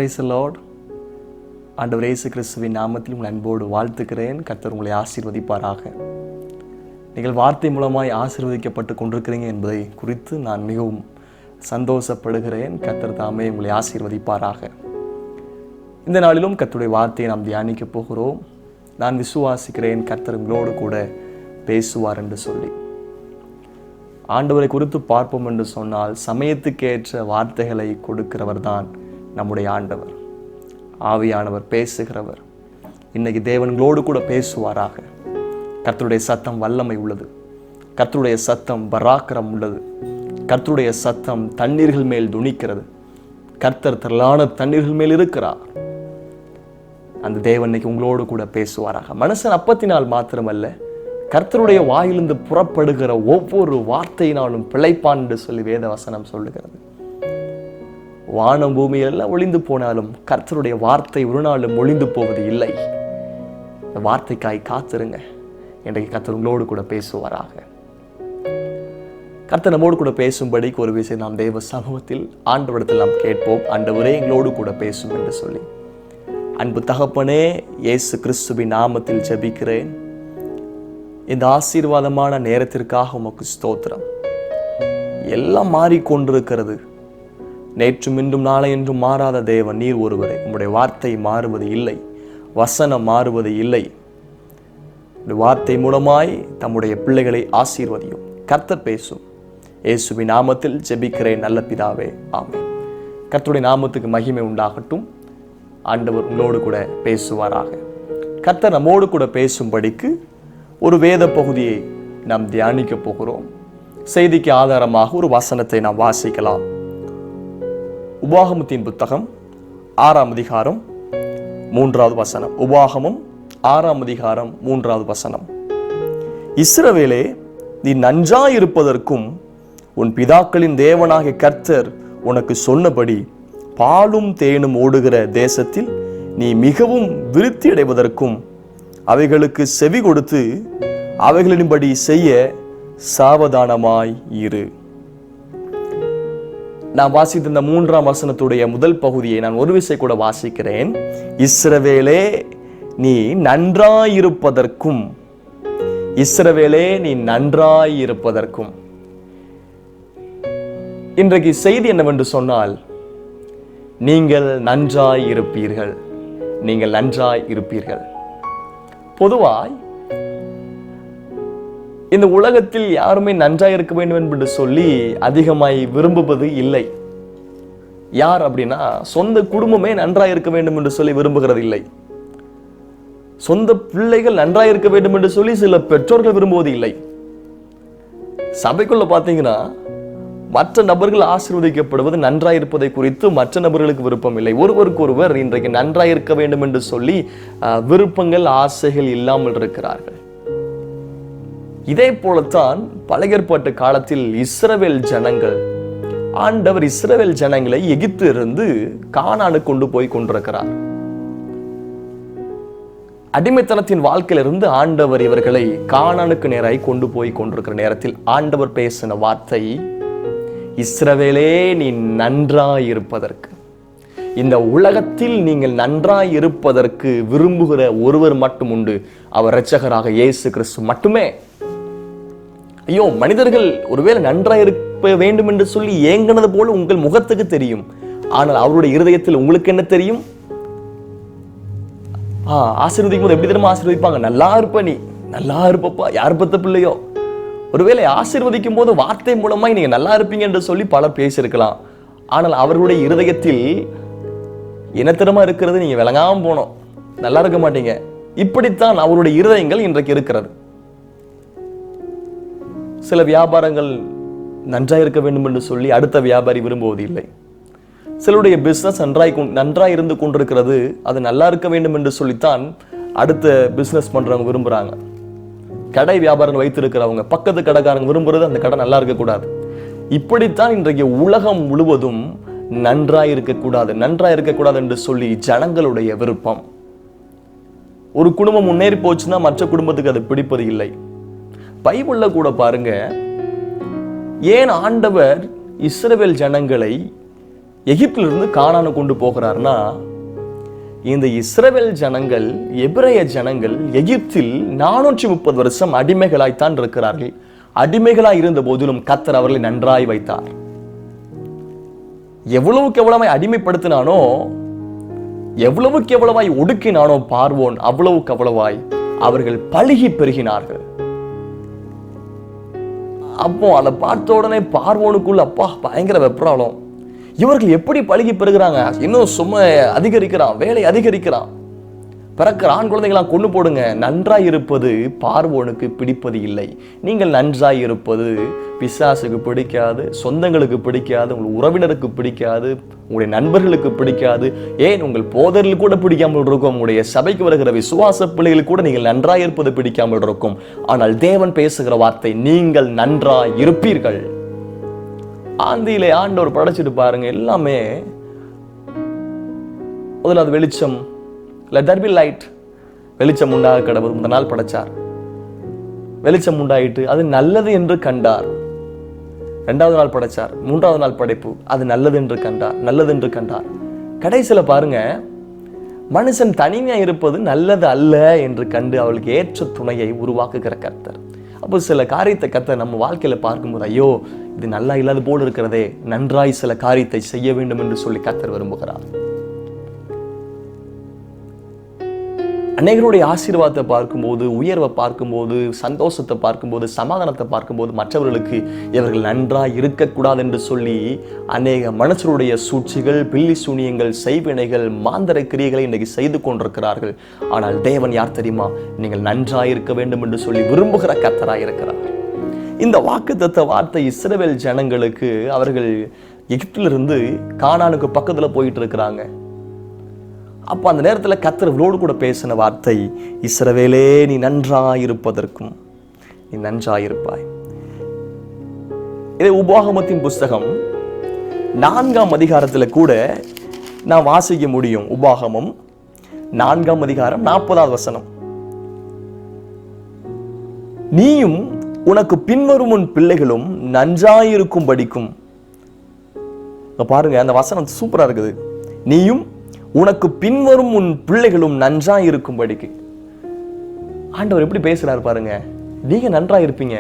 Praise the Lord. ஆண்டவர் இயேசு கிறிஸ்துவின் நாமத்தில் உங்கள் அன்போடு வாழ்த்துக்கிறேன். கர்த்தர் உங்களை ஆசீர்வதிப்பாராக. நீங்கள் வார்த்தை மூலமாய் ஆசீர்வதிக்கப்பட்டு கொண்டிருக்கிறீங்க என்பதை குறித்து நான் மிகவும் சந்தோஷப்படுகிறேன். கர்த்தர் தாமே உங்களை ஆசீர்வதிப்பாராக. இந்த நாளிலும் கர்த்தருடைய வார்த்தையை நாம் தியானிக்க போகிறோம். நான் விசுவாசிக்கிறேன் கர்த்தர் உங்களோடு கூட பேசுவார் என்று சொல்லி. ஆண்டவரை குறித்து பார்ப்போம் என்று சொன்னால், சமயத்துக்கேற்ற வார்த்தைகளை கொடுக்கிறவர் தான் நம்முடைய ஆண்டவர். ஆவியானவர் பேசுகிறவர். இன்னைக்கு தேவன்களோடு கூட பேசுவாராக. கர்த்தருடைய சத்தம் வல்லமை உள்ளது. கர்த்தருடைய சத்தம் பராக்கிரம் உள்ளது. கர்த்தருடைய சத்தம் தண்ணீர்கள் மேல் துணிக்கிறது. கர்த்தர் திரளான தண்ணீர்கள் மேல் இருக்கிறார். அந்த தேவன் இன்னைக்கு உங்களோடு கூட பேசுவாராக. மனுஷன் அப்பத்தினால் மாத்திரமல்ல, கர்த்தருடைய வாயிலிருந்து புறப்படுகிற ஒவ்வொரு வார்த்தையினாலும் பிழைப்பான் என்று சொல்லி வேத வசனம் சொல்லுகிறது. வானம் பூமியெல்லாம் ஒளிந்து போனாலும் கர்த்தருடைய வார்த்தை ஒரு நாளும் ஒளிந்து போவது இல்லை. இந்த வார்த்தைக்காய் காத்திருங்க. இன்றைக்கு கர்த்தர் உங்களோடு கூட பேசுவாராக. கர்த்தர் நம்மோடு கூட பேசும்படிக்கு ஒரு விஷயம் நாம் தேவ சமூகத்தில் ஆண்டவரிடத்தில் நாம் கேட்போம். ஆண்டவரே எங்களோடு கூட பேசும் என்று சொல்லி. அன்பு தகப்பனே, இயேசு கிறிஸ்துவின் நாமத்தில் ஜெபிக்கிறேன். இந்த ஆசீர்வாதமான நேரத்திற்காக உமக்கு ஸ்தோத்திரம். எல்லாம் மாறிக்கொண்டிருக்கிறது. நேற்றும் இன்றும் நாளை என்றும் மாறாத தேவன் நீர் ஒருவரே. உம்முடைய வார்த்தை மாறுவது இல்லை, வசனம் மாறுவது இல்லை. வார்த்தை மூலமாய் தம்முடைய பிள்ளைகளை ஆசீர்வதியும். கர்த்தர் பேசும். இயேசுவின் நாமத்தில் ஜெபிக்கிறேன் நல்ல பிதாவே, ஆமென். கர்த்தருடைய நாமத்துக்கு மகிமை உண்டாகட்டும். ஆண்டவர் உங்களோடு கூட பேசுவாராக. கர்த்தர் நம்மோடு கூட பேசும்படிக்கு ஒரு வேத பகுதியை நாம் தியானிக்க போகிறோம். செய்திக்கு ஆதாரமாக ஒரு வசனத்தை நாம் வாசிக்கலாம். உபாகமத்தின் புத்தகம் 6ஆம் அதிகாரம் 3வது வசனம். உபாகமம் 6ஆம் அதிகாரம் 3வது வசனம். இஸ்ரவேலே, நீ நன்றாயிருப்பதற்கும் உன் பிதாக்களின் தேவனாகிய கர்த்தர் உனக்கு சொன்னபடி பாலும் தேனும் ஓடுகிற தேசத்தில் நீ மிகவும் விருத்தி அடைவதற்கும் அவைகளுக்கு செவி கொடுத்து அவைகளின்படி செய்ய சாவதானமாய் இரு. நான் வாசித்த இந்த 3ஆம் வசனத்துடைய முதல் பகுதியை நான் ஒரு விசை கூட வாசிக்கிறேன். இஸ்ரவேலே, நீ நன்றாயிருப்பதற்கும். இஸ்ரவேலே, நீ நன்றாயிருப்பதற்கும். இன்றைக்கு செய்தி என்னவென்று சொன்னால், நீங்கள் நன்றாயிருப்பீர்கள். நீங்கள் நன்றாயிருப்பீர்கள். பொதுவாய் இந்த உலகத்தில் யாருமே நன்றாய் இருக்க வேண்டும் என்று சொல்லி அதிகமாய் விரும்புவது இல்லை. யார் அப்படின்னா, சொந்த குடும்பமே நன்றாய் இருக்க வேண்டும் என்று சொல்லி விரும்புகிறது இல்லை. சொந்த பிள்ளைகள் நன்றாய் இருக்க வேண்டும் என்று சொல்லி சில பெற்றோர்கள் விரும்புவது இல்லை. சபைக்குள்ள பார்த்தீங்கன்னா, மற்ற நபர்கள் ஆசீர்வதிக்கப்படுவது நன்றாய் இருப்பதை குறித்து மற்ற நபர்களுக்கு விருப்பம் இல்லை. ஒருவருக்கு ஒருவர் இன்றைக்கு நன்றாய் இருக்க வேண்டும் என்று சொல்லி விருப்பங்கள், ஆசைகள் இல்லாமல் இருக்கிறார்கள். இதே போலத்தான் பழைய ஏற்பாட்டு காலத்தில் இஸ்ரவேல் ஜனங்கள், ஆண்டவர் இஸ்ரவேல் ஜனங்களை எகிப்திலிருந்து கானானுக்கு கொண்டு போய் கொண்டிருக்கிறார். அடிமைத்தனத்தின் வாழ்க்கையிலிருந்து ஆண்டவர் இவர்களை கானானுக்கு நேராய் கொண்டு போய் கொண்டிருக்கிற நேரத்தில் ஆண்டவர் பேசின வார்த்தை, இஸ்ரவேலே, நீ நன்றாயிருப்பதற்கு. இந்த உலகத்தில் நீங்கள் நன்றாயிருப்பதற்கு விரும்புகிற ஒருவர் மட்டும் உண்டு. அவர் இரட்சகராக இயேசு கிறிஸ்து மட்டுமே. ஐயோ, மனிதர்கள் ஒருவேளை நன்றாயிருக்க வேண்டும் என்று சொல்லி ஏங்கினது போல உங்கள் முகத்துக்கு தெரியும். ஆனால் அவருடைய இருதயத்தில் உங்களுக்கு என்ன தெரியும்? ஆசீர்வதிக்கும் போது எப்படி தெரியுமா ஆசீர்வதிப்பாங்க? நல்லா இருப்ப, நீ நல்லா இருப்பப்பா. யார் பத்த பிள்ளையோ. ஒருவேளை ஆசீர்வதிக்கும் போது வார்த்தை மூலமாய் நீங்க நல்லா இருப்பீங்க என்று சொல்லி பலர் பேசியிருக்கலாம். ஆனால் அவர்களுடைய இருதயத்தில் இனத்திரமா இருக்கிறது நீங்க விளங்காம போனோம், நல்லா இருக்க மாட்டீங்க. இப்படித்தான் அவருடைய இருதயங்கள் இன்றைக்கு இருக்கிறது. சில வியாபாரங்கள் நன்றாய் இருக்க வேண்டும் என்று சொல்லி அடுத்த வியாபாரி விரும்புவது இல்லை. சிலருடைய பிசினஸ் நன்றாய் இருந்து கொண்டிருக்கிறது, அது நல்லா இருக்க வேண்டும் என்று சொல்லித்தான் அடுத்த பிசினஸ் பண்றவங்க விரும்புறாங்க. கடை வியாபாரம் வைத்திருக்கிறவங்க பக்கத்து கடைக்காரங்க விரும்புறது அந்த கடை நல்லா இருக்கக்கூடாது. இப்படித்தான் இன்றைக்கு உலகம் முழுவதும் நன்றாய் இருக்கக்கூடாது, நன்றாய் இருக்கக்கூடாது என்று சொல்லி ஜனங்களுடைய விருப்பம். ஒரு குடும்பம் முன்னேறி போச்சுன்னா மற்ற குடும்பத்துக்கு அது பிடிப்பது இல்லை. பைபிள்ல கூட பாருங்க, ஏன் ஆண்டவர் இஸ்ரவேல் ஜனங்களை எகிப்திலிருந்து கானானு கொண்டு போகிறார்னா, இந்த இஸ்ரவேல் ஜனங்கள், எபிரேய ஜனங்கள் எகிப்தில் 430 வருஷம் அடிமைகளாய்த்தான் இருக்கிறார்கள். அடிமைகளாய் இருந்த போதிலும் கர்த்தர் அவர்களை நன்றாய் வைத்தார். எவ்வளவுக்கு எவ்வளவாய் அடிமைப்படுத்தினானோ, எவ்வளவுக்கு எவ்வளவாய் ஒடுக்கினானோ பார்வோன், அவ்வளவுக்கு அவ்வளவாய் அவர்கள் பழுகி பெருகினார்கள். அப்போ அதை பார்த்த உடனே பார்வோனுக்குள்ள அப்பா பயங்கர வெப்ராளம். இவர்கள் எப்படி பழுகி பெறுகிறாங்க, இன்னும் சும்மா அதிகரிக்கிறான், வேலை அதிகரிக்கிறான், பிறக்கிற ஆண் குழந்தைகளாம் கொண்டு போடுங்க. நன்றாய் இருப்பது பார்வோனுக்கு பிடிப்பது இல்லை. நீங்கள் நன்றாய் இருப்பது பிசாசுக்கு பிடிக்காது, சொந்தங்களுக்கு பிடிக்காது, உங்கள் உறவினருக்கு பிடிக்காது, உங்களுடைய நண்பர்களுக்கு பிடிக்காது, ஏன் உங்கள் போதரில் கூட பிடிக்காமல் இருக்கும், உங்களுடைய சபைக்கு வருகிற விசுவாச பிள்ளைகளுக்கு கூட நீங்கள் நன்றாய் இருப்பது பிடிக்காமல் இருக்கும். ஆனால் தேவன் பேசுகிற வார்த்தை, நீங்கள் நன்றாய் இருப்பீர்கள். ஆந்தியிலே ஆண்டவர் படைச்சிட்டு பாருங்க, எல்லாமே முதல்ல அது வெளிச்சம், let there be light, வெளிச்சம் உண்டாக கடவுள் முதல் நாள் படைச்சார். வெளிச்சம் உண்டாயிட்டு அது நல்லது என்று கண்டார். இரண்டாவது நாள் படைச்சார். மூன்றாவது நாள் படைப்பு, அது நல்லது என்று கண்டார், நல்லது என்று கண்டார். கடைசியில பாருங்க, மனுஷன் தனிமையா இருப்பது நல்லது அல்ல என்று கண்டு அவளுக்கு ஏற்ற துணையை உருவாக்குகிற கர்த்தர். அப்போ சில காரியத்தை கர்த்தர் நம்ம வாழ்க்கையில பார்க்கும்போது, ஐயோ இது நல்லா இல்லாத போல இருக்கிறதே, நன்றாய் சில காரியத்தை செய்ய வேண்டும் என்று சொல்லி கர்த்தர் விரும்புகிறார். அநேகருடைய ஆசீர்வாதத்தை பார்க்கும்போது, உயர்வை பார்க்கும்போது, சந்தோஷத்தை பார்க்கும்போது, சமாதானத்தை பார்க்கும்போது, மற்றவர்களுக்கு இவர்கள் நன்றாய் இருக்கக்கூடாது என்று சொல்லி அநேக மனுஷருடைய சூழ்ச்சிகள், பில்லி சூனியங்கள், செய்வினைகள், மாந்தர கிரியைகளை இன்றைக்கு செய்து கொண்டிருக்கிறார்கள். ஆனால் தேவன் யார் தெரியுமா? நீங்கள் நன்றாய் இருக்க வேண்டும் என்று சொல்லி விரும்புகிற கர்த்தராய் இருக்கிறார். இந்த வாக்குத்தத்த வார்த்தை இஸ்ரவேல் ஜனங்களுக்கு, அவர்கள் எகிப்திலிருந்து கானானுக்கு பக்கத்துல போயிட்டு இருக்கிறாங்க. அப்போ அந்த நேரத்தில் கர்த்தர் இவரோடு கூட பேசின வார்த்தை, இஸ்ரவேலே நீ நன்றாயிருப்பதற்கும் நீ நன்றாயிருப்பாய். இதை உபாகமத்தின் புஸ்தகம் 4ஆம் அதிகாரத்தில் கூட நான் வாசிக்க முடியும். உபாகமம் 4ஆம் அதிகாரம் 40வது வசனம், நீயும் உனக்கு பின்வரும் உன் பிள்ளைகளும் நன்றாயிருக்கும் படிக்கும். பாருங்க, அந்த வசனம் சூப்பரா இருக்குது. நீயும் உனக்கு பின்வரும் உன் பிள்ளைகளும் நன்றாய் இருக்கும்படிக்கு. ஆண்டவர் எப்படி பேசுறாரு பாருங்க. நீங்க நன்றாய் இருப்பீங்க,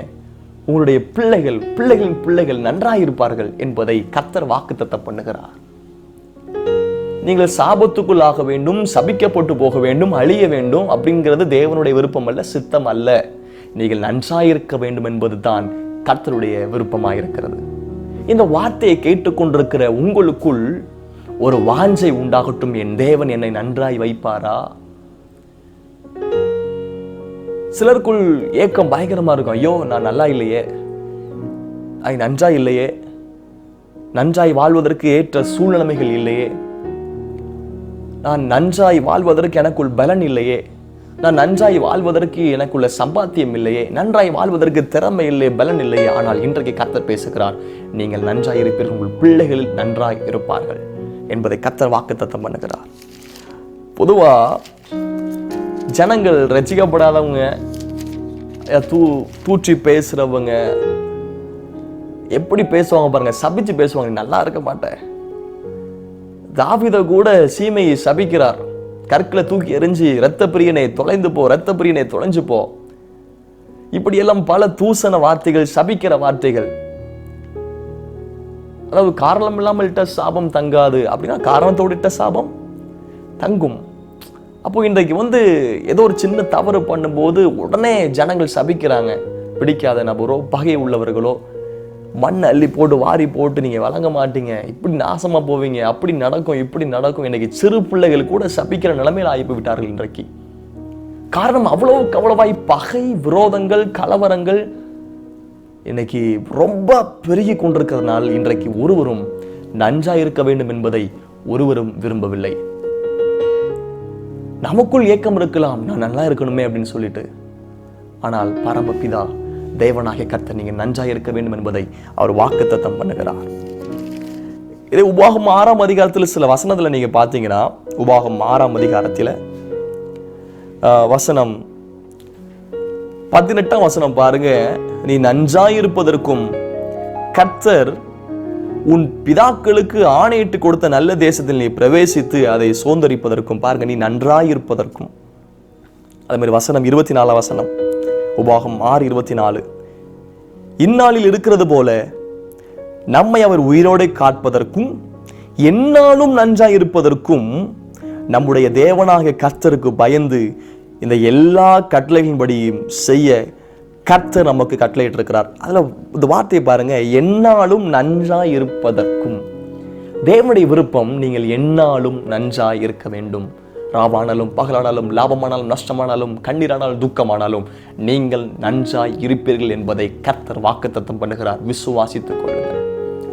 உங்களுடைய பிள்ளைகள், பிள்ளைகளின் பிள்ளைகள் நன்றாய் இருப்பார்கள் என்பதை கர்த்தர் வாக்குத்தத்தம் பண்ணுகிறார். நீங்கள் சாபத்துக்குள் ஆக வேண்டும், சபிக்கப்பட்டு போக வேண்டும், அழிய வேண்டும் அப்படிங்கிறது தேவனுடைய விருப்பம் அல்ல, சித்தம் அல்ல. நீங்கள் நன்றாயிருக்க வேண்டும் என்பதுதான் கர்த்தருடைய விருப்பமாயிருக்கிறது. இந்த வார்த்தையை கேட்டுக்கொண்டிருக்கிற உங்களுக்குள் ஒரு வாஞ்சை உண்டாகட்டும், என் தேவன் என்னை நன்றாய் வைப்பாரா? சிலருக்குள் ஏக்கம் பயங்கரமா இருக்கும். ஐயோ நான் நல்லா இல்லையே, நன்றாய் இல்லையே, நன்றாய் வாழ்வதற்கு ஏற்ற சூழ்நிலைமைகள் இல்லையே, நான் நன்றாய் வாழ்வதற்கு எனக்குள் பலன் இல்லையே, நான் நன்றாய் வாழ்வதற்கு எனக்குள்ள சம்பாத்தியம் இல்லையே, நன்றாய் வாழ்வதற்கு திறமை இல்லையே, பலன் இல்லையே. ஆனால் இன்றைக்கு கர்த்தர் பேசுகிறார், நீங்கள் நன்றாய் இருப்பீர்கள், உங்கள் பிள்ளைகள் நன்றாய் இருப்பார்கள் என்பதை கர்த்தர் வாக்குத்தத்தம் பண்ணுகிறார். பொதுவா ஜனங்கள் ரசிக்கப்படாதவங்க, தூற்றி பேசுறவங்க எப்படி பேசுவாங்க பாருங்க, சபிச்சு பேசுவாங்க, நல்லா இருக்க மாட்டேன். தாவீதை கூட சீமையை சபிக்கிறார், கற்களை தூக்கி எறிஞ்சு இரத்த பிரியனை தொலைந்து போ, இரத்த பிரியனை தொலைஞ்சு போ. இப்படியெல்லாம் பல தூசண வார்த்தைகள், சபிக்கிற வார்த்தைகள். அதாவது காரணம் இல்லாமல் இட்ட சாபம் தங்காது அப்படின்னா காரணத்தோடு இட்ட சாபம் தங்கும். அப்போ இன்றைக்கு ஏதோ ஒரு சின்ன தவறு பண்ணும்போது உடனே ஜனங்கள் சபிக்கிறாங்க. பிடிக்காத நபரோ, பகை உள்ளவர்களோ, மண் அள்ளி போட்டு வாரி போட்டு நீங்க வழங்க மாட்டீங்க, இப்படி நாசமா போவீங்க, அப்படி நடக்கும், இப்படி நடக்கும். இன்னைக்கு சிறு பிள்ளைகள் கூட சபிக்கிற நிலைமையில் ஆகி விட்டார்கள் இன்றைக்கு. காரணம் அவ்வளவுக்கு அவ்வளவாய் பகை, விரோதங்கள், கலவரங்கள் இன்னைக்கு ரொம்ப பெருகி கொண்டிருக்கிறதுனால் இன்றைக்கு ஒருவரும் நன்றாய் இருக்க வேண்டும் என்பதை ஒருவரும் விரும்பவில்லை. நமக்குள் ஏக்கம் இருக்கலாம், நான் நல்லா இருக்கணுமே அப்படின்னு சொல்லிட்டு. ஆனால் பரமபிதா தேவனாகிய கர்த்தர் நீங்க நன்றாய் இருக்க வேண்டும் என்பதை அவர் வாக்குத்தத்தம் பண்ணுகிறார். இதே உபாகம் 6ஆம் அதிகாரத்தில் சில வசனத்துல நீங்க பாத்தீங்கன்னா, உபாகம் 6ஆம் அதிகாரத்தில் வசனம் 18ஆம் வசனம் பாருங்க. நீ நன்றாயிருப்பதற்கும் கர்த்தர் உன் பிதாக்களுக்கு ஆணையிட்டு கொடுத்த நல்ல தேசத்தில் நீ பிரவேசித்து அதை சுதந்தரிப்பதற்கும், பாருங்க, நீ நன்றாயிருப்பதற்கும். அதே மாதிரி வசனம் 24 வசனம், உபாகம் 6:24, இந்நாளில் இருக்கிறது போல நம்மை அவர் உயிரோடு காப்பதற்கும் எந்நாளும் நன்றாயிருப்பதற்கும் நம்முடைய தேவனாகிய கர்த்தருக்கு பயந்து இந்த எல்லா கட்டளைகளின்படியும் செய்ய கர்த்தர் நமக்கு கட்டளையிட்டு இருக்கிறார். அதுல இந்த வார்த்தையை பாருங்க, எந்நாளும் நன்றாய் இருப்பதற்கும். தேவனுடைய விருப்பம் நீங்கள் எந்நாளும் நன்றாய் இருக்க வேண்டும். ராவானாலும் பகலானாலும் லாபமானாலும் நஷ்டமானாலும் கண்ணீரானாலும் துக்கமானாலும் நீங்கள் நன்றாய் இருப்பீர்கள் என்பதை கர்த்தர் வாக்குத்தத்தம் பண்ணுகிறார். விசுவாசித்துக் கொள்ளுங்கள்.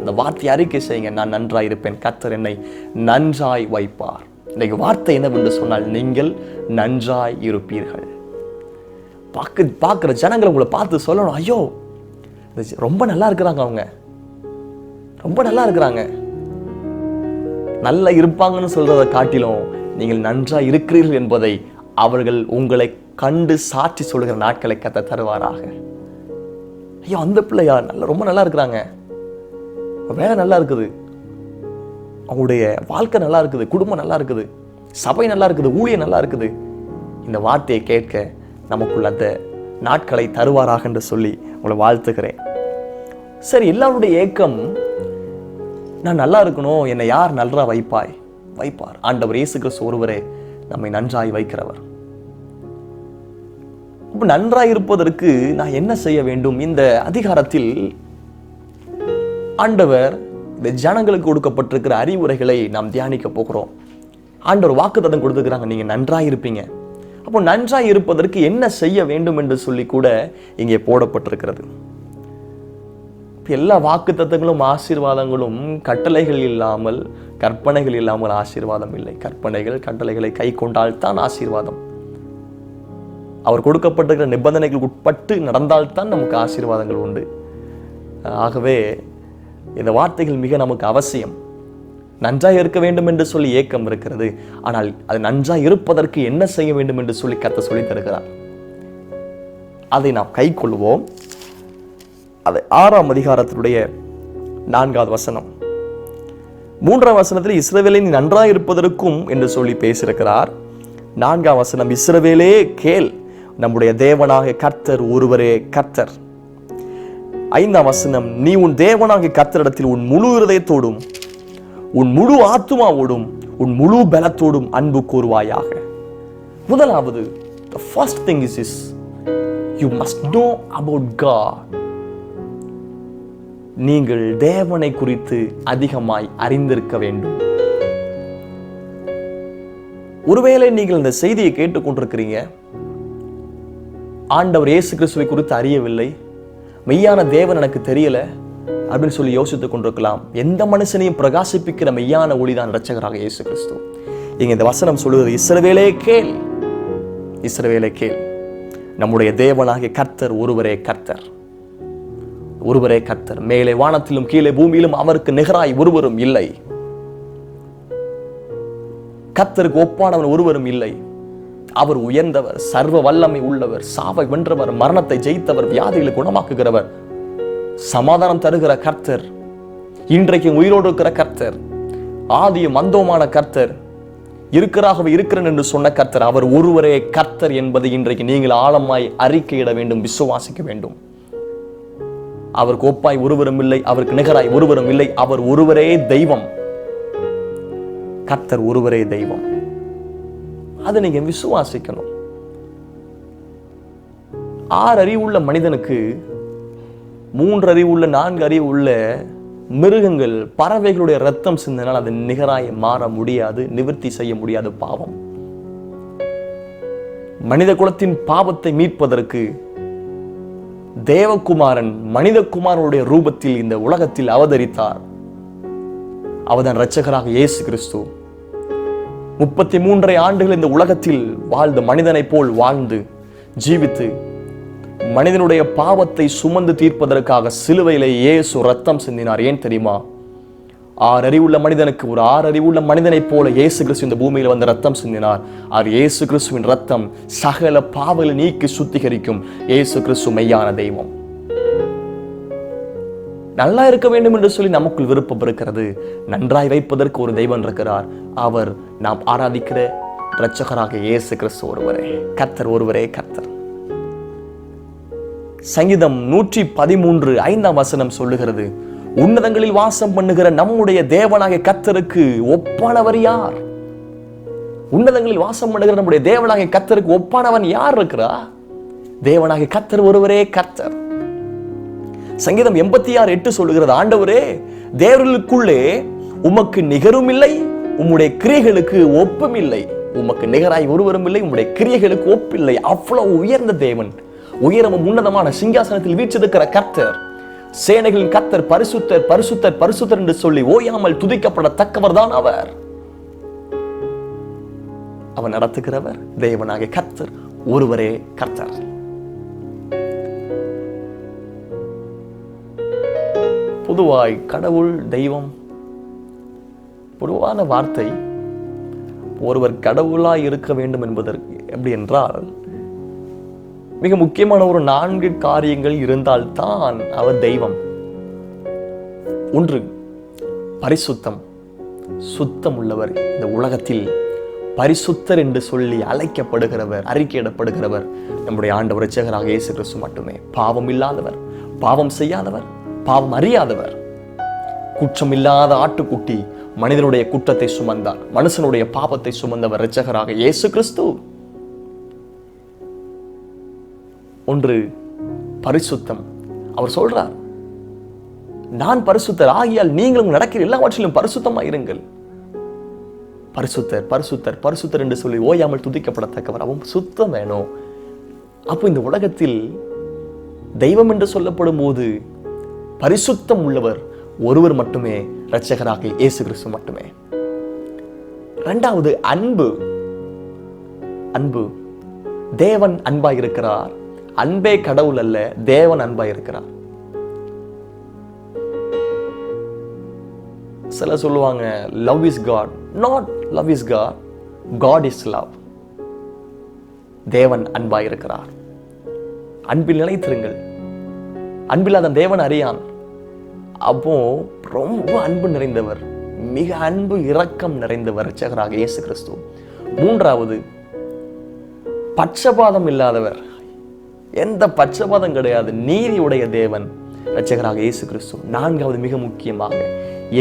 அந்த வார்த்தையை அறிக்கை செய்யுங்க, நான் நன்றாய் இருப்பேன், கர்த்தர் என்னை நன்றாய் வைப்பார். இன்றைக்கு வார்த்தை என்னவென்று சொன்னால், நீங்கள் நன்றாய் இருப்பீர்கள். பார்க்குற ஜனங்களை உங்களை பார்த்து சொல்லணும், ஐயோ ரொம்ப நல்லா இருக்கிறாங்க, அவங்க ரொம்ப நல்லா இருக்கிறாங்க. நல்லா இருப்பாங்கன்னு சொல்றதை காட்டிலும் நீங்கள் நன்றாக இருக்கிறீர்கள் என்பதை அவர்கள் உங்களை கண்டு சாட்சி சொல்கிற நாட்களை கத்த தருவாராக. ஐயோ அந்த பிள்ளையா ரொம்ப நல்லா இருக்கிறாங்க, வேலை நல்லா இருக்குது, அவங்களுடைய வாழ்க்கை நல்லா இருக்குது, குடும்பம் நல்லா இருக்குது, சபை நல்லா இருக்குது, ஊழியம் நல்லா இருக்குது. இந்த வார்த்தையை கேட்க நமக்குள்ள அந்த நாட்களை தருவாராக என்று சொல்லி உங்களை வாழ்த்துகிறேன். சரி, எல்லாருடைய ஏக்கம், நான் நல்லா இருக்கணும், என்னை யார் நல்லா வைப்பார். ஆண்டவர் இயேசு கிறிஸ்து ஒருவரே நம்மை நன்றாய் வைக்கிறவர். நன்றாய் இருப்பதற்கு நான் என்ன செய்ய வேண்டும்? இந்த அதிகாரத்தில் ஆண்டவர் இந்த ஜனங்களுக்கு கொடுக்கப்பட்டிருக்கிற அறிவுரைகளை நாம் தியானிக்க போகிறோம். ஆண்டவர் வாக்குத்தத்தம் கொடுத்துக்கிறாங்க, நீங்க நன்றாய் இருப்பீங்க. அப்போ நன்றாய் இருப்பதற்கு என்ன செய்ய வேண்டும் என்று சொல்லி கூட இங்கே போடப்பட்டிருக்கிறது. எல்லா வாக்குத்தத்தங்களும் ஆசீர்வாதங்களும் கட்டளைகள் இல்லாமல், கற்பனைகள் இல்லாமல் ஆசீர்வாதம் இல்லை. கற்பனைகள் கட்டளைகளை கை கொண்டால் தான் ஆசீர்வாதம். அவர் கொடுக்கப்பட்டிருக்கிற நிபந்தனைகளுக்கு உட்பட்டு நடந்தால்தான் நமக்கு ஆசீர்வாதங்கள் உண்டு. ஆகவே இந்த வார்த்தைகள் மிக நமக்கு அவசியம். நன்றாய் இருக்க வேண்டும் என்று சொல்லி ஏக்கம் இருக்கிறது, ஆனால் அது நன்றாய் இருப்பதற்கு என்ன செய்ய வேண்டும் என்று சொல்லி கர்த்தர் சொல்லி தருகிறார். அதை நாம் கை கொள்வோம். அது 6ஆம் அதிகாரத்தினுடைய 4வது வசனம். 3ஆம் வசனத்தில் இஸ்ரவேலே நீ நன்றாய் இருப்பதற்கும் என்று சொல்லி பேசியிருக்கிறார். 4ஆம் வசனம், இஸ்ரவேலே கேள், நம்முடைய தேவனாகிய கர்த்தர் ஒருவரே கர்த்தர். 5ஆம் வசனம், நீ உன் தேவனாகிய கர்த்தரிடத்தில் உன் முழு இருதயத்தோடும் உன் முழு ஆத்துமாவோடும் உன் முழு பலத்தோடும் அன்பு கூறுவாயாக. முதலாவது, the first thing is this, you must know about God. நீங்கள் தேவனை குறித்து அதிகமாய் அறிந்திருக்க வேண்டும். ஒருவேளை நீங்கள் இந்த செய்தியை கேட்டுக்கொண்டிருக்கிறீங்க, ஆண்டவர் இயேசு கிறிஸ்துவை குறித்து அறியவில்லை, மெய்யான தேவன் எனக்கு தெரியல அப்படின்னு சொல்லி யோசித்துக் கொண்டிருக்கலாம். எந்த மனுஷனையும் பிரகாசிப்பிக்கிற மெய்யான ஒளிதான் இரட்சகராக இயேசு கிறிஸ்து. இங்க இந்த வசனம் சொல்லுவது, இஸ்ரவேலே கேள், இஸ்ரவேலே கேள், நம்முடைய தேவனாகிய கர்த்தர் ஒருவரே கர்த்தர், ஒருவரே கர்த்தர். மேலே வானத்திலும் கீழே பூமியிலும் அவருக்கு நிகராய் ஒருவரும் இல்லை. கர்த்தருக்கு ஒப்பானவன் ஒருவரும் இல்லை. அவர் உயர்ந்தவர், சர்வ வல்லமை உள்ளவர், சாவை வென்றவர், மரணத்தை ஜெயித்தவர், வியாதிகளை குணமாக்குகிறவர், சமாதானம் தருகிற கர்த்தர், இன்றைக்கு உயிரோடு இருக்கிற கர்த்தர், ஆதியும் அந்தோமான கர்த்தர், இருக்கிறாகவே இருக்கிறேன் என்று சொன்ன கர்த்தர், அவர் ஒருவரே கர்த்தர் என்பதை இன்றைக்கு நீங்கள் ஆழமாய் அறிக்கையிட வேண்டும், விசுவாசிக்க வேண்டும். அவருக்கு ஒப்பாய் ஒருவரும் இல்லை, அவருக்கு நிகராய் ஒருவரும் இல்லை. அவர் ஒருவரே தெய்வம், கர்த்தர் ஒருவரே தெய்வம். அதை நீங்க விசுவாசிக்கணும். 6 அறிவுள்ள மனிதனுக்கு 3 அறிவுள்ள 4 அறிவுள்ள மிருகங்கள், பறவைகளுடைய ரத்தம் சிந்தினால் அது நிகராய் மாற முடியாது, நிவர்த்தி செய்ய முடியாது பாவம். மனித குலத்தின் பாவத்தை மீட்பதற்கு தேவகுமாரன் மனிதகுமாரனுடைய ரூபத்தில் இந்த உலகத்தில் அவதரித்தார். அவர்தான் இரட்சகராக இயேசு கிறிஸ்து. 33 ஆண்டுகள் இந்த உலகத்தில் வாழ்ந்து, மனிதனை போல் வாழ்ந்து ஜீவித்து, மனிதனுடைய பாவத்தை சுமந்து தீர்ப்பதற்காக சிலுவையிலே இயேசு ரத்தம் சிந்தினார். ஏன் தெரியுமா? 6 அறிவுள்ள மனிதனுக்கு ஒரு 6 அறிவுள்ள மனிதனை போல இயேசு கிறிஸ்து இந்த பூமியில் வந்து ரத்தம் சிந்தினார். இயேசு கிறிஸ்துவின் ரத்தம் சகல பாவங்களை நீக்கி சுத்திகரிக்கும். இயேசு கிறிஸ்து மெய்யான தெய்வம். நல்லா இருக்க வேண்டும் என்று சொல்லி நமக்குள் விருப்பம் இருக்கிறது. நன்றாய் வைப்பதற்கு ஒரு தெய்வம் இருக்கிறார். அவர் நாம் ஆராதிக்கிற இரட்சகராக இயேசு கிறிஸ்து ஒருவரே. கர்த்தர் ஒருவரே கர்த்தர். சங்கீதம் 113:5 சொல்லுகிறது, உன்னதங்களில் வாசம் பண்ணுகிற நம்முடைய தேவனாகிய கர்த்தருக்கு ஒப்பானவர் யார்? உன்னதங்களில் வாசம் பண்ணுகிற நம்முடைய தேவனாகிய கர்த்தருக்கு ஒப்பானவன் யார் இருக்கிறா? தேவனாகிய கர்த்தர் ஒருவரே கர்த்தர். சங்கீதம் 86:8 சொல்லுகிறது, ஆண்டவரே, தேவர்களுக்குள்ளே உமக்கு நிகரும் இல்லை, உம்முடைய கிரியைகளுக்கு ஒப்பும் இல்லை. உமக்கு நிகராய் ஒருவரும் இல்லை, உம்முடைய கிரியைகளுக்கு ஒப்பில்லை. அவ்வளவு உயர்ந்த தேவன், உயரமும் உன்னதமான சிங்காசனத்தில் வீற்றிருக்கிற கர்த்தர், சேனைகளின் கர்த்தர், பரிசுத்தர் பரிசுத்தர் பரிசுத்தர் என்று சொல்லி ஓயாமல் துதிக்கப்படத்தக்கவர் தான் அவர். அவர் நடத்துகிறவர் தேவனாகிய கர்த்தர் ஒருவரே கர்த்தர். பொதுவாய் கடவுள் தெய்வம் பொதுவான வார்த்தை. ஒருவர் கடவுளாய் இருக்க வேண்டும் என்பதற்கு எப்படி என்றால், மிக முக்கியமான ஒரு 4 காரியங்கள் இருந்தால்தான் அவர் தெய்வம். 1, பரிசுத்தம். சுத்தம் உள்ளவர். இந்த உலகத்தில் பரிசுத்தர் என்று சொல்லி அழைக்கப்படுகிறவர், அறிக்கையிடப்படுகிறவர் நம்முடைய ஆண்டவர் இரட்சகராக இயேசு கிறிஸ்து மட்டுமே. பாவம் இல்லாதவர், பாவம் செய்யாதவர், பாவம் அறியாதவர், குற்றம் இல்லாத ஆட்டுக்குட்டி, மனிதனுடைய குற்றத்தை சுமந்தார், மனுஷனுடைய பாவத்தை சுமந்தவர் இரட்சகராக இயேசு கிறிஸ்து. 1, பரிசுத்தம். அவர் சொல்றார், நான் பரிசுத்தர் ஆகியால் நீங்களும் நடக்கிற எல்லாவற்றிலும் பரிசுத்தமா இருங்கள். பரிசுத்தர் பரிசுத்தர் பரிசுத்தர் என்று சொல்லி ஓயாமல் துதிக்கப்படத்தக்கவர். அவன் சுத்தம் வேணும். அப்போ இந்த உலகத்தில் தெய்வம் என்று சொல்லப்படும் போது பரிசுத்தம் உள்ளவர் ஒருவர் மட்டுமே, இரட்சகராக இயேசு கிறிஸ்து மட்டுமே. 2வது, அன்பு. அன்பு. தேவன் அன்பாய் இருக்கிறார். அன்பே கடவுள் அல்ல, தேவன் அன்பாய் இருக்கிறார். சில சொல்லுவாங்க, love is God. Not love is God, God is love. தேவன் அன்பாய் இருக்கிறார். அன்பில் நிலைத்திருங்கள். அன்பில்லாத தேவன் அறியான். அப்போ ரொம்ப அன்பு நிறைந்தவர், மிக அன்பு இரக்கம் நிறைந்தவர் இரட்சகராக இயேசு கிறிஸ்து. 3வது, பட்சபாதம் இல்லாதவர். எந்த பட்சபாதம் கிடையாது, நீதியுடைய தேவன் இரட்சகராக இயேசு கிறிஸ்து. 4வது, மிக முக்கியமாக,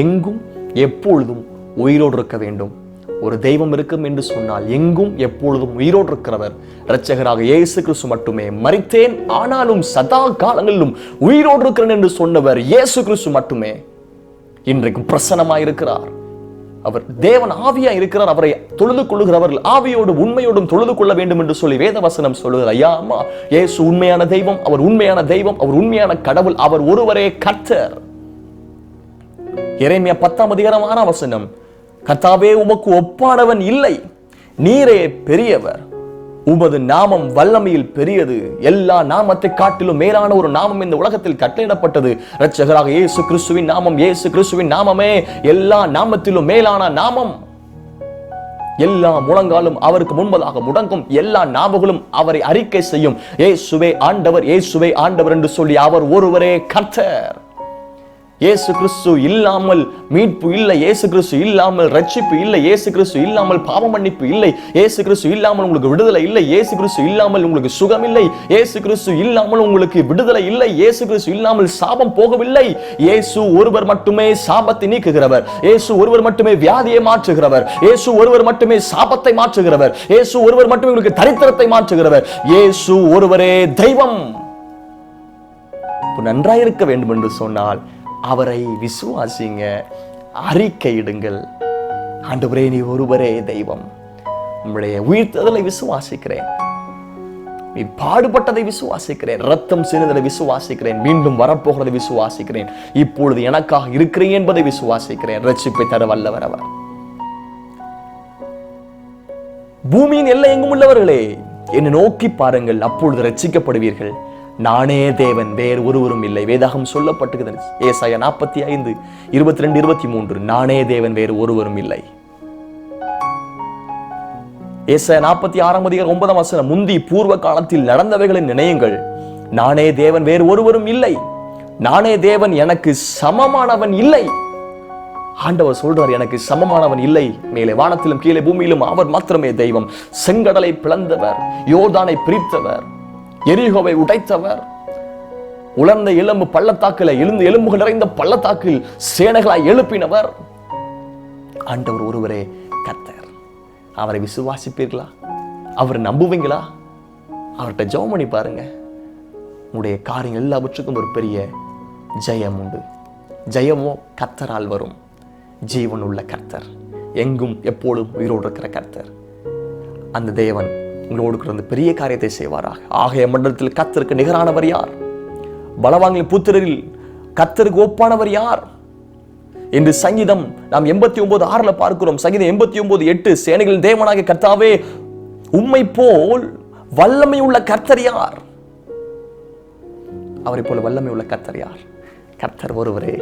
எங்கும் எப்பொழுதும் உயிரோடு இருக்க வேண்டும். ஒரு தெய்வம் இருக்கும் என்று சொன்னால் எங்கும் எப்பொழுதும் உயிரோடு இருக்கிறவர் இரட்சகராக இயேசு கிறிஸ்து மட்டுமே. மரித்தேன் ஆனாலும் சதா காலங்களிலும் உயிரோடு இருக்கிறேன் என்று சொன்னவர் இயேசு கிறிஸ்து மட்டுமே. இன்றைக்கும் பிரசன்னமாயிருக்கிறார். அவர் தேவன் ஆவியா இருக்கிறார். அவரை தொழுது கொள்ளுகிறவர்கள் ஆவியோடும் உண்மையோடும் தொழுது கொள்ள வேண்டும் என்று சொல்லி வேத வசனம் சொல்லுகிறார். ஐயா அம்மா, இயேசு உண்மையான தெய்வம், அவர் உண்மையான தெய்வம், அவர் உண்மையான கடவுள், அவர் ஒருவரே கர்த்தர். எரேமியா 10:6 கர்த்தாவே, உமக்கு ஒப்பானவன் இல்லை, நீரே பெரியவர், உமது நாமம் வல்லமையில் பெரியது, எல்லா நாமத்தை காட்டிலும் மேலான ஒரு நாமம் இந்த உலகத்தில் கட்டளையிடப்பட்டது. இரட்சகராக இயேசு கிறிஸ்துவின் நாமம். இயேசு கிறிஸ்துவின் நாமமே எல்லா நாமத்திலும் மேலான நாமம். எல்லா முழங்காலும் அவருக்கு முன்பதாக முடங்கும், எல்லா நாவுகளும் அவரை அறிக்கை செய்யும், இயேசுவே ஆண்டவர், இயேசுவே ஆண்டவர் என்று சொல்லி அவர் ஒருவரே கர்த்தர். இயேசு கிறிஸ்து இல்லாமல் மீட்பு இல்லை, இயேசு கிறிஸ்து இல்லாமல் ரட்சிப்பு இல்லை, இயேசு கிறிஸ்து இல்லாமல் பாவ மன்னிப்பு இல்லை, இயேசு கிறிஸ்து இல்லாமல் உங்களுக்கு விடுதலை இல்லை, இயேசு கிறிஸ்து இல்லாமல் உங்களுக்கு சுகம் இல்லை, இயேசு கிறிஸ்து இல்லாமல் உங்களுக்கு விடுதலை இல்லை, இயேசு கிறிஸ்து இல்லாமல் சாபம் போகவில்லை. இயேசு ஒருவர் மட்டுமே சாபத்தை நீக்குகிறவர், இயேசு ஒருவர் மட்டுமே வியாதியை மாற்றுகிறவர், இயேசு ஒருவர் மட்டுமே சாபத்தை மாற்றுகிறவர், இயேசு ஒருவர் மட்டுமே உங்களுக்கு தரித்திரத்தை மாற்றுகிறவர். இயேசு ஒருவரே தெய்வம். நன்றாயிருக்க வேண்டும் என்று சொன்னால் அவரை விசுவாசிங்க, அறிக்கையிடுங்கள். ஆண்டவரே, நீ ஒருவரே தெய்வம், உம்முடைய உயிர்த்தெழுதலை விசுவாசிக்கிறேன், நீ பாடுபட்டதை விசுவாசிக்கிறேன், ரத்தம் சிந்துதலை விசுவாசிக்கிறேன், மீண்டும் வரப்போகிறதை விசுவாசிக்கிறேன், இப்பொழுது எனக்காக இருக்கிறேன் என்பதை விசுவாசிக்கிறேன். ரட்சிப்பை தர வல்லவர் அவர். பூமியின் எல்லை எங்கும் உள்ளவர்களே, என்னை நோக்கி பாருங்கள், அப்பொழுது ரட்சிக்கப்படுவீர்கள். நானே தேவன், வேறு ஒருவரும் இல்லை. வேதாகம் சொல்லப்பட்டிருக்கிறது. ஏசாயா 45:22-23. நானே தேவன், வேறு ஒருவரும் இல்லை. ஏசாயா 46:9 முந்தி பூர்வ காலத்தில் நடந்தவைகளை நினையுங்கள். நானே தேவன், வேறு ஒருவரும் இல்லை. நானே தேவன், எனக்கு சமமானவன் இல்லை. ஆண்டவர் சொல்றார், எனக்கு சமமானவன் இல்லை. மேலே வானத்திலும் கீழே பூமியிலும் அவர் மாத்திரமே தெய்வம். செங்கடலை பிளந்தவர், யோர்தானை பிரித்தவர், எரிகோவை உடைத்தவர், உலர்ந்த எலும்பு பள்ளத்தாக்கில் எழுந்து எலும்புகள் நிறைந்த பள்ளத்தாக்கில் சேனைகளாய் எழுப்பினவர் ஆண்டவர் ஒருவரே கர்த்தர். அவரை விசுவாசிப்பீர்களா? அவரை நம்புவீங்களா? அவர்கிட்ட ஜெபம் பண்ணி பாருங்க. உங்களுடைய காரியங்கள் எல்லாவற்றுக்கும் ஒரு பெரிய ஜெயம் உண்டு. ஜெயமோ கர்த்தரால் வரும். ஜீவன் உள்ள கர்த்தர், எங்கும் எப்போதும் உயிரோடு இருக்கிற கர்த்தர். அந்த தேவன் உங்களோடு கிடந்த பெரிய காரியத்தை செய்வாராக. ஆகைய மண்டலத்தில் கர்த்தருக்கு நிகரானவர் யார்? பலவான்களின் புத்திரரில் கர்த்தருக்கு ஒப்பானவர் யார் என்று சங்கீதம் நாம் 89:6 பார்க்கிறோம். சங்கீதம் 89:8, சேனைகளின் தேவனாகிய கர்த்தாவே, உம்மை போல் வல்லமை உள்ள கர்த்தர் யார்? அவரை போல வல்லமை உள்ள கர்த்தர் யார்? கர்த்தர் ஒருவரே.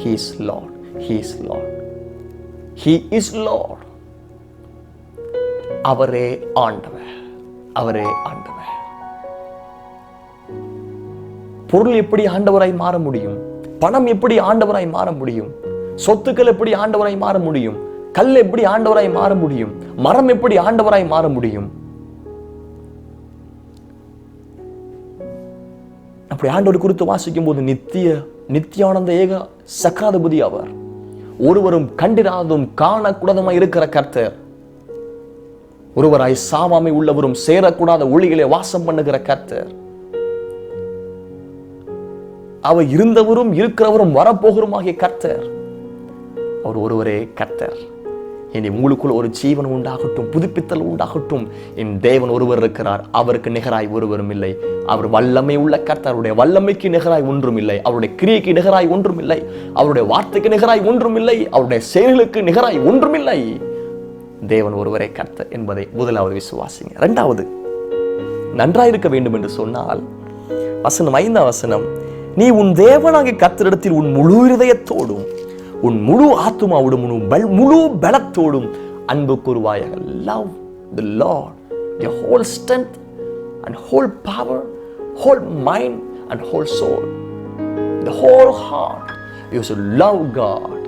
He is Lord. He is Lord. He is Lord. அவரே ஆண்டவர். அவரே ஆண்டவர். பொருள் எப்படி ஆண்டவராய் மாற முடியும்? பணம் எப்படி ஆண்டவராய் மாற முடியும்? சொத்துக்கள் எப்படி ஆண்டவராய் மாற முடியும்? கல் எப்படி ஆண்டவராய் மாற முடியும்? மரம் எப்படி ஆண்டவராய் மாற முடியும்? அப்படி ஆண்டவர் குறித்து வாசிக்கும் போது நித்தியானந்த ஏக சக்கராதிபதி அவர். ஒருவரும் கண்டிராதும் காணக்கூடாதமாய் இருக்கிற கர்த்தர். ஒருவராய் சாவாமை உள்ளவரும் சேரக்கூடாத ஒளிகளை வாசம் பண்ணுகிற கர்த்தர். அவர் இருந்தவரும் இருக்கிறவரும் வரப்போகிறோமாகிய கர்த்தர். அவர் ஒருவரே கர்த்தர். இனி உங்களுக்குள் ஒரு ஜீவன் உண்டாகட்டும், புதுப்பித்தல் உண்டாகட்டும். என் தேவன் ஒருவர் இருக்கிறார், அவருக்கு நிகராய் ஒருவரும் இல்லை. அவர் வல்லமை உள்ள கர்த்தர். அவருடைய வல்லமைக்கு நிகராய் ஒன்றும் இல்லை. அவருடைய கிரியைக்கு நிகராய் ஒன்றும் இல்லை. அவருடைய வார்த்தைக்கு நிகராய் ஒன்றும் இல்லை. அவருடைய செயல்களுக்கு நிகராய் ஒன்றும் இல்லை. தேவன் ஒருவரே கர்த்தர் என்பதை முதலாவது விசுவாசிங்க. இரண்டாவது, நன்றாயிருக்க வேண்டும் என்று சொன்னால் வசனம் 5ஆம் வசனம், நீ உன் தேவனாகிய கர்த்தரிடத்தில் உன் முழு இருதயத்தோடும் உன் முழு ஆத்துமாவோடும் முழு பலத்தோடும் அன்பு கூறுவாயாக. Love the Lord, your whole strength and whole power, whole mind and whole soul, the whole heart. You should love God.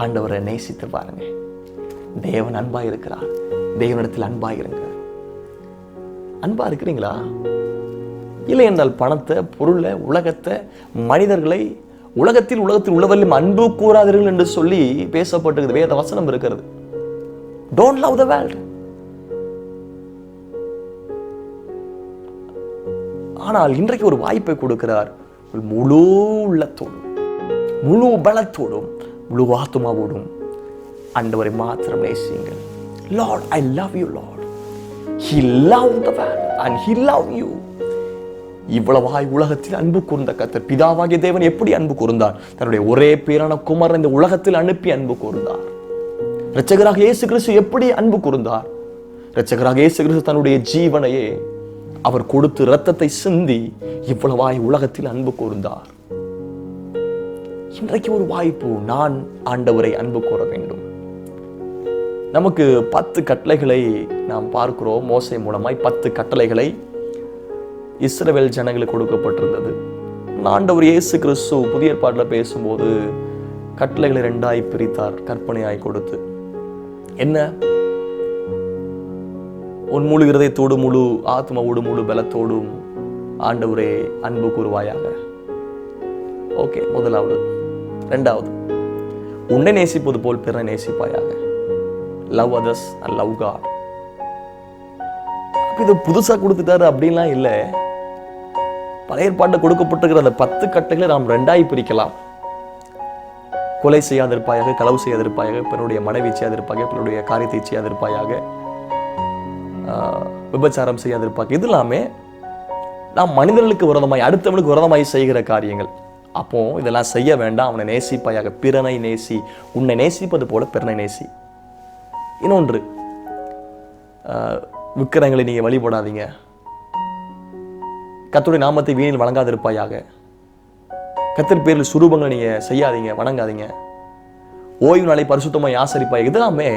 ஆண்டவரை நேசித்து பாருங்க. தேவன் அன்பாய் இருக்கிறார். தேவனிடத்தில் அன்பாய் இருங்க. அன்பா இருக்கிறீங்களா? இல்லை என்றால் பணத்தை, பொருளை, உலகத்தை, மனிதர்களை, உலகத்தில் உள்ளவர்களும் அன்பு கூறாதீர்கள் என்று சொல்லி பேசப்பட்டிருக்கிறது. வேத வசனம் இருக்கிறது. Don't love the world. ஆனால் இன்றைக்கு ஒரு வாய்ப்பை கொடுக்கிறார். முழு உள்ளத்தோடும் முழு பலத்தோடும் முழு ஆத்துமாவோடும் ஆண்டவரை மாத்திரம் நேசியுங்கள். Lord, I love you, Lord. He loved the world and he loved you. இவ்வளவாய் உலகத்தில் அன்பு கூர்ந்த கர்த்தர், பிதாவாகிய தேவன் எப்படி அன்பு கூர்ந்தார்? தன்னுடைய ஒரே பேரான குமாரனை இந்த உலகத்தில் அனுப்பி அன்பு கூர்ந்தார். இரட்சகராக இயேசு கிறிஸ்து எப்படி அன்பு கூர்ந்தார்? இரட்சகராக இயேசு கிறிஸ்து தன்னுடைய ஜீவனையே அவர் கொடுத்து இரத்தத்தை சிந்தி இவ்வளவாய் உலகத்தில் அன்பு கூர்ந்தார். இன்றைக்கு ஒரு வாய்ப்பு, நான் ஆண்டவரை அன்பு கூற வேண்டும். நமக்கு 10 கட்டளைகளை நாம் பார்க்கிறோம். மோசே மூலமாய் 10 கட்டளைகளை இஸ்ரவேல் ஜனங்களுக்கு கொடுக்கப்பட்டிருந்தது. ஆண்டவர் இயேசு கிறிஸ்து புதிய ஏற்பாட்டில் பேசும்போது கட்டளைகளை 2ஆய் பிரித்தார், கற்பனையாய் கொடுத்து. என்ன? உன் முழு இருதயத்தோடு முழு ஆத்மாவோடு முழு பலத்தோடும் ஆண்டவரே அன்பு கூறுவாயாக. ஓகே, முதலாவது. இரண்டாவது, உன்னை நேசிப்பது போல் பிறரை நேசிப்பாயாக. Love others and love God. இது புதுசா கொடுத்துட்டாரு அப்படின்லாம் இல்லை. பழைய ஏற்பாட்டில் கொடுக்கப்பட்டிருக்கிற அந்த 10 கட்டளைகளை நாம் 2ஆய் பிரிக்கலாம். கொலை செய்யாதிருப்பாயாக, களவு செய்யாதிருப்பாயாக, பிறனுடைய மனைவி செய்யாதிருப்பாயாக, பிறனுடைய காரியத்தை செய்யாதிருப்பாயாக, விபச்சாரம் செய்யாதிருப்பாங்க. இது எல்லாமே நாம் மனிதர்களுக்கு விரோதமாய், அடுத்தவனுக்கு விரோதமாய் செய்கிற காரியங்கள். அப்போ இதெல்லாம் செய்ய வேண்டாம். அவனை நேசிப்பாயாக, பிறனை நேசி. உன்னை நேசிப்பது போல பிறனை நேசி. இன்னொன்று, விக்கிரகங்களை நீங்க வழிபடாதீங்க. கர்த்தருடைய நாமத்தை வீணில் வணங்காதிருப்பாயாக. கர்த்தர் பேரில் சுரூபங்களை நீங்க செய்யாதீங்க, வணங்காதீங்க. ஓய்வு நாளை பரிசுத்தமாய் ஆசரிப்பாய். இதெல்லாமே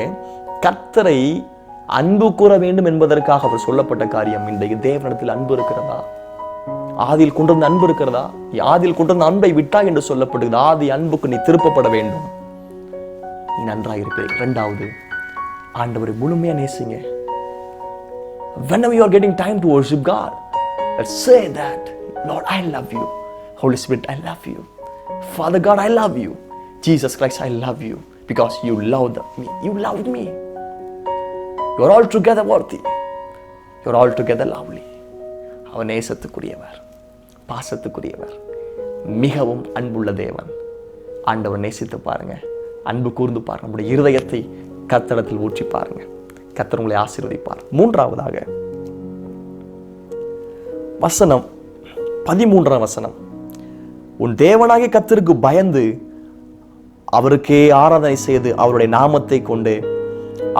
கர்த்தரை அன்பு கூற வேண்டும் என்பதற்காக அவர் சொல்லப்பட்ட காரியம். இன்றைக்கு தேவனிடத்தில் அன்பு இருக்கிறதா? ஆதியில் கொண்டிருந்த அன்பு இருக்கிறதா? ஆதியில் கொண்டிருந்த அன்பை விட்டா என்று சொல்லப்படுகிறது. ஆதி அன்புக்கு நீ திருப்பப்பட வேண்டும். நீ நன்றாக இருக்கிறீர்கள். இரண்டாவது, ஆண்டவரை முழுமையா நேசிங்க. Whenever you are getting time to worship God, let's say that, Lord, I love you. Holy Spirit, I love you. Father God, I love you. Jesus Christ, I love you because you loved me. You loved me. You are all together worthy. You are all together lovely. அவர் நேசத்துக்குரியவர், பாசத்துக்குரியவர், மிகவும் அன்புள்ள தேவன். ஆண்டவர் நேசித்து பாருங்க, அன்பு கூர்ந்து பாருங்க, நம்முடைய இருதயத்தை கர்த்தரிடத்தில் ஊற்றி பாருங்க. கர்த்தர் உங்களை ஆசீர்வதிப்பார். மூன்றாவதாக வசனம் 13ஆம் வசனம், உன் தேவனாகிய கர்த்தருக்கு பயந்து அவருக்கே ஆராதனை செய்து அவருடைய நாமத்தை கொண்டு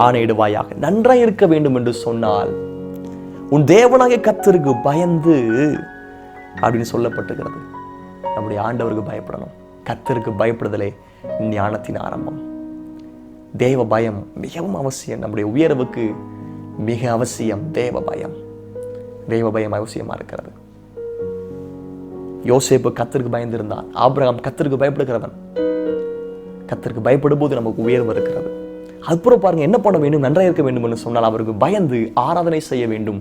ஆணையிடுவாயாக. நன்றாய் இருக்க வேண்டும் என்று சொன்னால் உன் தேவனாகிய கர்த்தருக்கு பயந்து அப்படின்னு சொல்லப்பட்டிருக்கிறது. நம்முடைய ஆண்டவருக்கு பயப்படணும். கர்த்தருக்கு பயப்படுதலே ஞானத்தின் ஆரம்பம். தேவ பயம் மிகவும் அவசியம். நம்முடைய உயர்வுக்கு மிக அவசியம் தேவ பயம். தேவ பயம் அவசியமா இருக்கிறது. யோசேப்பு கர்த்தருக்கு பயந்திருந்தான். ஆபிரகாம் கர்த்தருக்கு பயப்படுகிறவன். கர்த்தருக்கு பயப்படும் போது நமக்கு உயர்வு இருக்கிறது. அதுபோல பாருங்க, என்ன பண்ண வேண்டும்? நன்றாக இருக்க வேண்டும் என்று சொன்னால் அவருக்கு பயந்து ஆராதனை செய்ய வேண்டும்.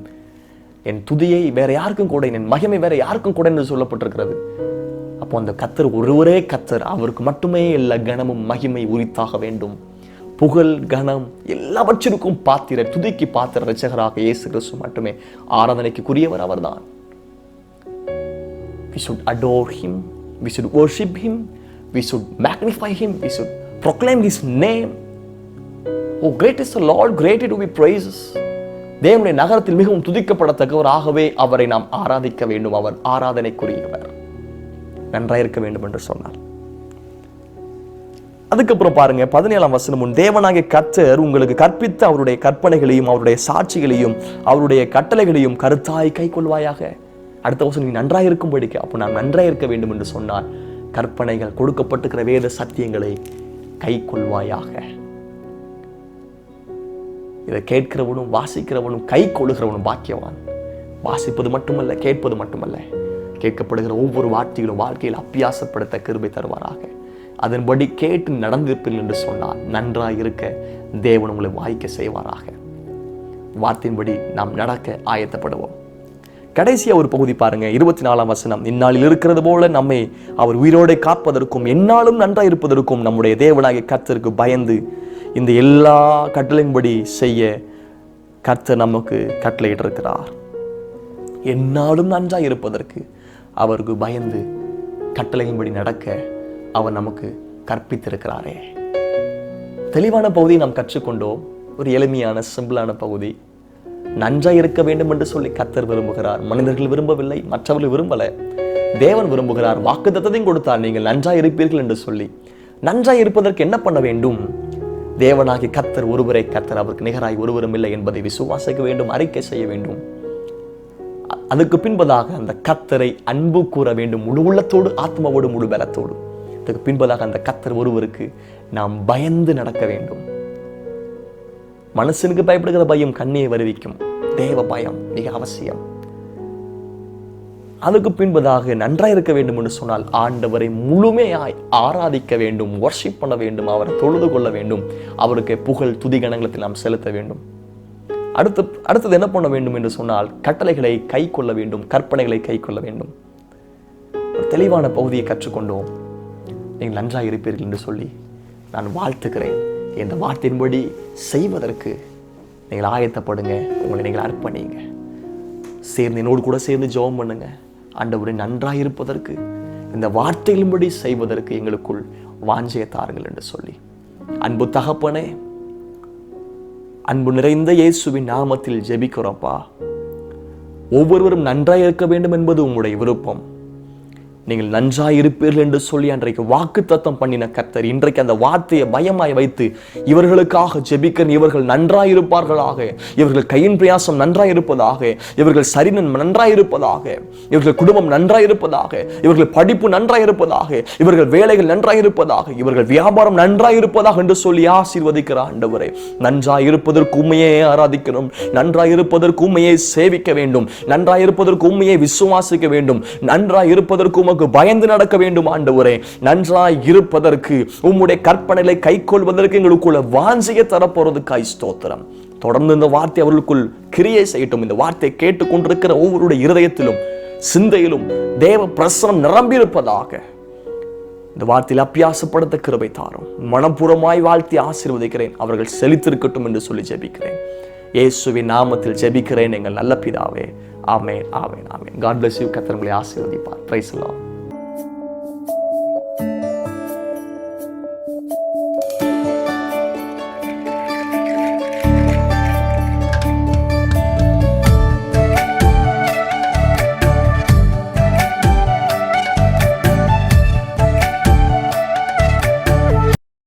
என் துதியை வேற யாருக்கும் கூட, என் மகிமை வேற யாருக்கும் கூட என்று சொல்லப்பட்டிருக்கிறது. அப்போ அந்த கர்த்தர் ஒருவரே கர்த்தர், அவருக்கு மட்டுமே எல்லா கனமும் மகிமை உரித்தாக வேண்டும். புகழ் கனம் எல்லாவற்றிற்கும் பாத்திர, துதிக்கு பாத்திர இரட்சகராக இயேசு கிறிஸ்து மட்டுமே ஆராதனைக்குரியவர் அவர்தான். We should adore him, we should worship him, we should magnify him, we should proclaim his name. Oh, great is the Lord, greatly to be praised. தேவனுடைய நகரத்தில் மிகவும் துதிக்கப்படத்தக்கவராகவே அவரை நாம் ஆராதிக்க வேண்டும். அவர் ஆராதனைக்குரியவர். நன்றாக இருக்க வேண்டும் என்று சொன்னார். அதுக்கப்புறம் பாருங்க 17ஆம் வசனம், உன் தேவனாகிய கர்த்தர் உங்களுக்கு கற்பித்த அவருடைய கற்பனைகளையும் அவருடைய சாட்சிகளையும் அவருடைய கட்டளைகளையும் கருத்தாய் கை கொள்வாயாக. அடுத்த வசனம், நீ நன்றாக இருக்கும்படிக்கு. அப்போ நான் நன்றாக இருக்க வேண்டும் என்று சொன்னால் கற்பனைகள், கொடுக்கப்பட்டிருக்கிற வேத சத்தியங்களை கை கொள்வாயாக. இதை கேட்கிறவனும் வாசிக்கிறவனும் கை கொள்ளுகிறவனும் பாக்கியவான். வாசிப்பது மட்டுமல்ல, கேட்பது மட்டுமல்ல, கேட்கப்படுகிற ஒவ்வொரு வார்த்தைகளும் வாழ்க்கையில் அப்பியாசப்படுத்த கிருபை தருவாராக. அதன்படி கேட்டு நடந்திருப்பீர்கள் என்று சொன்னால் நன்றாக இருக்க தேவன் உங்களை வாய்க்க செய்வாராக. வார்த்தையின்படி நாம் நடக்க ஆயத்தப்படுவோம். கடைசியா ஒரு பகுதி பாருங்க, 24ஆம் வசனம், இந்நாளில் இருக்கிறது போல நம்மை அவர் உயிரோடு காப்பதற்கும் எந்நாளும் நன்றாக இருப்பதற்கும் நம்முடைய தேவனாகிய கர்த்தருக்கு பயந்து இந்த எல்லா கட்டளையின்படி செய்ய கர்த்தர் நமக்கு கட்டளையிட்டிருக்கிறார். எந்நாளும் நன்றாக இருப்பதற்கு அவருக்கு பயந்து கட்டளையின்படி நடக்க அவர் நமக்கு கற்பித்திருக்கிறாரே. தெளிவான பகுதியை நாம் கற்றுக்கொண்டோம். ஒரு எளிமையான சிம்பிளான பகுதி. நன்றாக இருக்க வேண்டும் என்று சொல்லி கர்த்தர் விரும்புகிறார். மனிதர்கள் விரும்பவில்லை, மற்றவர்கள் விரும்பல, தேவன் விரும்புகிறார். வாக்குத்தத்தத்தையும் கொடுத்தார், நீங்கள் நன்றாக இருப்பீர்கள் என்று சொல்லி. நன்றாக இருப்பதற்கு என்ன பண்ண வேண்டும்? தேவனாகிய கர்த்தர் ஒருவரே கர்த்தர், அவருக்கு நிகராய் ஒருவரும் இல்லை என்பதை விசுவாசிக்க வேண்டும், அறிக்கை செய்ய வேண்டும். அதுக்கு பின்பதாக அந்த கர்த்தரை அன்பு கூற வேண்டும், முழு உள்ளத்தோடு, ஆத்மாவோடு, முழு பலத்தோடு. அதுக்கு பின்பதாக அந்த கர்த்தர் ஒருவருக்கு நாம் பயந்து நடக்க வேண்டும். மனுஷனுக்கு பயப்படுகிற பயம் கண்ணியை வருவிக்கும். தேவ பயம் மிக அவசியம். அதுக்கு பின்பதாக நன்றாக இருக்க வேண்டும் என்று சொன்னால் ஆண்டவரை முழுமையாய் ஆராதிக்க வேண்டும், வர்ஷிப் பண்ண வேண்டும், அவரை தொழுது கொள்ள வேண்டும், அவருக்கு புகழ் துதி கணங்களத்தில் நாம் செலுத்த வேண்டும். அடுத்தது என்ன பண்ண வேண்டும் என்று சொன்னால் கட்டளைகளை கை கொள்ள வேண்டும், கற்பனைகளை கை கொள்ள வேண்டும். ஒரு தெளிவான பகுதியை கற்றுக்கொண்டோம். நீங்கள் நன்றாக இருப்பீர்கள் என்று சொல்லி நான் வாழ்த்துக்கிறேன். இந்த வார்த்தையின்படி செய்வதற்கு நீங்கள் ஆயத்தப்படுங்க, உங்களை நீங்கள் அர்ப்பணிங்க. சேர்ந்து என்னோடு கூட சேர்ந்து ஜெபம் பண்ணுங்க. ஆண்டவரே, நன்றாக இருப்பதற்கு, இந்த வார்த்தைகளின்படி செய்வதற்கு எங்களுக்குள் வாஞ்சையை தாருங்கள் என்று சொல்லி, அன்பு தகப்பனே, அன்பு நிறைந்த இயேசுவின் நாமத்தில் ஜெபிக்கிறோப்பா. ஒவ்வொருவரும் நன்றாக இருக்க வேண்டும் என்பது உங்களுடைய விருப்பம். நீங்கள் நன்றாயிருப்பீர்கள் என்று சொல்லி அன்றைக்கு வாக்குத்தத்தம் பண்ணின கர்த்தர் இன்றைக்கு அந்த வார்த்தையை பயமாய் வைத்து இவர்களுக்காக ஜெபிக்க, இவர்கள் நன்றாயிருப்பார்களாக, இவர்கள் கையின் பிரயாசம் நன்றாயிருப்பதாக, இவர்கள் சரீரம் நன்றாயிருப்பதாக, இவர்கள் குடும்பம் நன்றாயிருப்பதாக, இவர்கள் படிப்பு நன்றாயிருப்பதாக, இவர்கள் வேலைகள் நன்றாயிருப்பதாக, இவர்கள் வியாபாரம் நன்றாயிருப்பதாக என்று சொல்லி ஆசீர்வதிக்கிற ஆண்டவரே, நன்றாயிருப்பதற்கு உண்மையை ஆராதிக்கணும், நன்றாயிருப்பதற்கு உண்மையை சேவிக்க வேண்டும், நன்றாயிருப்பதற்கு உண்மையை விசுவாசிக்க வேண்டும், நன்றாயிருப்பதற்கு உமக்கு பயந்து நடக்க வேண்டும் ஆண்டவரே. நன்றாய் இருப்பதற்கு உம்முடைய கற்பனைகளை கைக்கொள்வதற்கு எங்களுக்குள்ள வாஞ்சியை தரப்போறதுக்காய் ஸ்தோத்திரம். தொடர்ந்து இந்த வார்த்தை அவர்களுக்குள் கிரியை செய்யட்டும். இந்த வார்த்தை கேட்டுக் கொண்டிருக்கிற ஒவ்வொருடைய இருதயத்திலும் சிந்தையிலும் தேவ பிரசனம் நிரம்பி இருப்பதாக இந்த வார்த்தையில் அபியாசப்படுத்த கிருபை தாரும். மனப்பூர்வமாய் வாழ்த்தி ஆசீர்வதிக்கிறேன். அவர்கள் செழித்திருக்கட்டும் என்று சொல்லி ஜெபிக்கிறேன். இயேசுவின் நாமத்தில் ஜெபிக்கிறேன் எங்கள் நல்ல பிதாவே. ஆமென், ஆமென், ஆமென். God bless you. கர்த்தர் உங்களை ஆசீர்வதிப்பார். Praise the Lord.